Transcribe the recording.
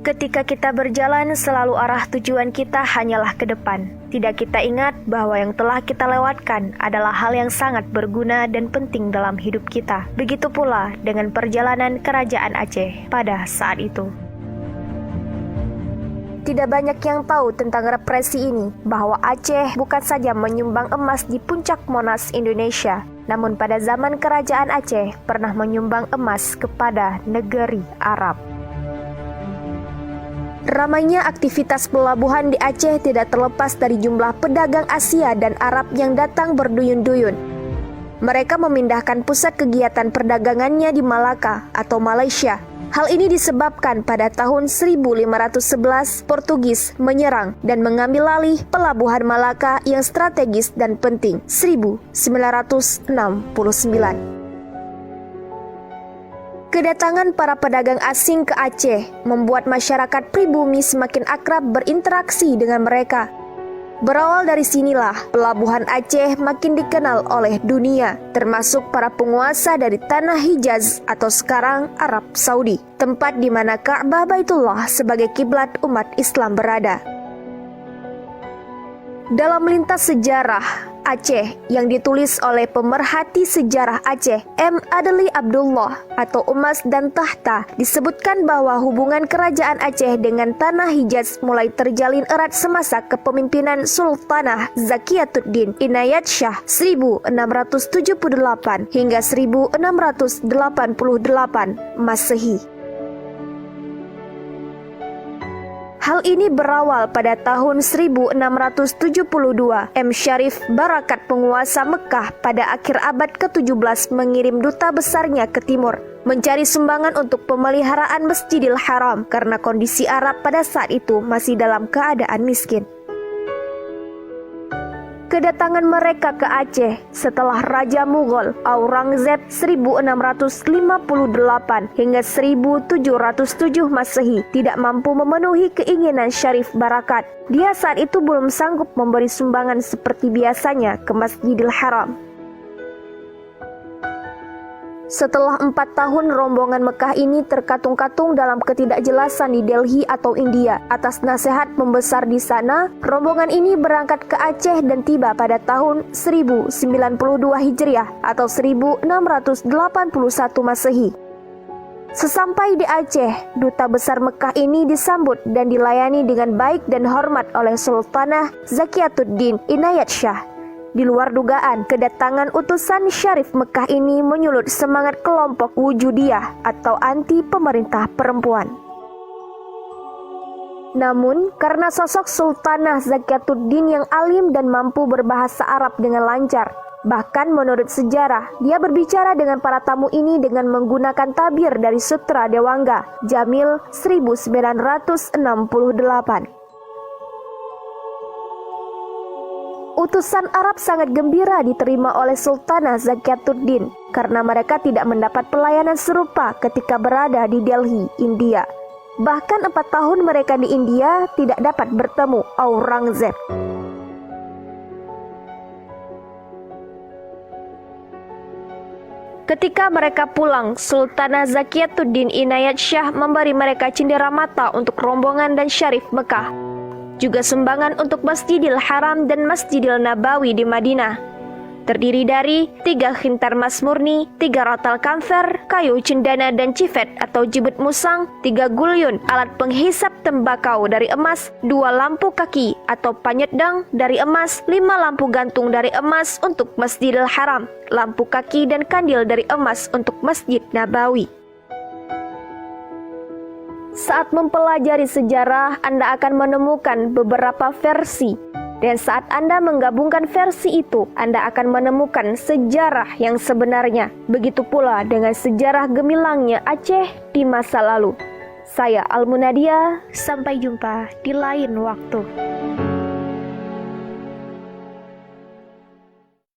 Ketika kita berjalan, selalu arah tujuan kita hanyalah ke depan. Tidak kita ingat bahwa yang telah kita lewatkan adalah hal yang sangat berguna dan penting dalam hidup kita. Begitu pula dengan perjalanan Kerajaan Aceh pada saat itu. Tidak banyak yang tahu tentang represi ini, bahwa Aceh bukan saja menyumbang emas di puncak Monas Indonesia, namun pada zaman Kerajaan Aceh pernah menyumbang emas kepada negeri Arab. Ramainya aktivitas pelabuhan di Aceh tidak terlepas dari jumlah pedagang Asia dan Arab yang datang berduyun-duyun. Mereka memindahkan pusat kegiatan perdagangannya di Malaka atau Malaysia. Hal ini disebabkan pada tahun 1511 Portugis menyerang dan mengambil alih pelabuhan Malaka yang strategis dan penting 1969. Kedatangan para pedagang asing ke Aceh membuat masyarakat pribumi semakin akrab berinteraksi dengan mereka. Berawal dari sinilah pelabuhan Aceh makin dikenal oleh dunia, termasuk para penguasa dari tanah Hijaz atau sekarang Arab Saudi, tempat di mana Ka'bah Baitullah sebagai kiblat umat Islam berada. Dalam lintas sejarah Aceh yang ditulis oleh pemerhati sejarah Aceh M. Adli Abdullah atau Emas dan Tahta, disebutkan bahwa hubungan kerajaan Aceh dengan tanah Hijaz mulai terjalin erat semasa kepemimpinan Sultanah Zakiyatuddin Inayat Shah 1678 hingga 1688 Masehi. Hal ini berawal pada tahun 1672. M. Syarif Barakat, penguasa Mekah pada akhir abad ke-17, mengirim duta besarnya ke timur, mencari sumbangan untuk pemeliharaan Masjidil Haram karena kondisi Arab pada saat itu masih dalam keadaan miskin. Kedatangan mereka ke Aceh setelah Raja Mughal Aurangzeb 1658 hingga 1707 Masehi tidak mampu memenuhi keinginan Syarif Barakat. Dia saat itu belum sanggup memberi sumbangan seperti biasanya ke Masjidil Haram. Setelah 4 tahun, rombongan Mekah ini terkatung-katung dalam ketidakjelasan di Delhi atau India. Atas nasihat pembesar di sana, rombongan ini berangkat ke Aceh dan tiba pada tahun 1092 Hijriah atau 1681 Masehi. Sesampai di Aceh, duta besar Mekah ini disambut dan dilayani dengan baik dan hormat oleh Sultanah Zakiyatuddin Inayat Shah. Di luar dugaan, kedatangan utusan Syarif Mekah ini menyulut semangat kelompok Wujudiyah atau anti pemerintah perempuan. Namun, karena sosok Sultanah Zakiyatuddin yang alim dan mampu berbahasa Arab dengan lancar, bahkan menurut sejarah, dia berbicara dengan para tamu ini dengan menggunakan tabir dari Sutra Dewangga, Jamil 1968. Utusan Arab sangat gembira diterima oleh Sultanah Zakiyatuddin karena mereka tidak mendapat pelayanan serupa ketika berada di Delhi, India. Bahkan 4 tahun mereka di India tidak dapat bertemu Aurangzeb. Ketika mereka pulang, Sultanah Zakiyatuddin Inayat Shah memberi mereka cenderamata untuk rombongan dan Syarif Mekah, juga sumbangan untuk Masjidil Haram dan Masjidil Nabawi di Madinah. Terdiri dari 3 khintar emas murni, 3 rotal kamfer, kayu cendana dan cifet atau jibut musang, 3 gulyun, alat penghisap tembakau dari emas, 2 lampu kaki atau panyedang dari emas, 5 lampu gantung dari emas untuk Masjidil Haram, lampu kaki dan kandil dari emas untuk Masjid Nabawi. Saat mempelajari sejarah, Anda akan menemukan beberapa versi. Dan saat Anda menggabungkan versi itu, Anda akan menemukan sejarah yang sebenarnya. Begitu pula dengan sejarah gemilangnya Aceh di masa lalu. Saya Almunadia, sampai jumpa di lain waktu.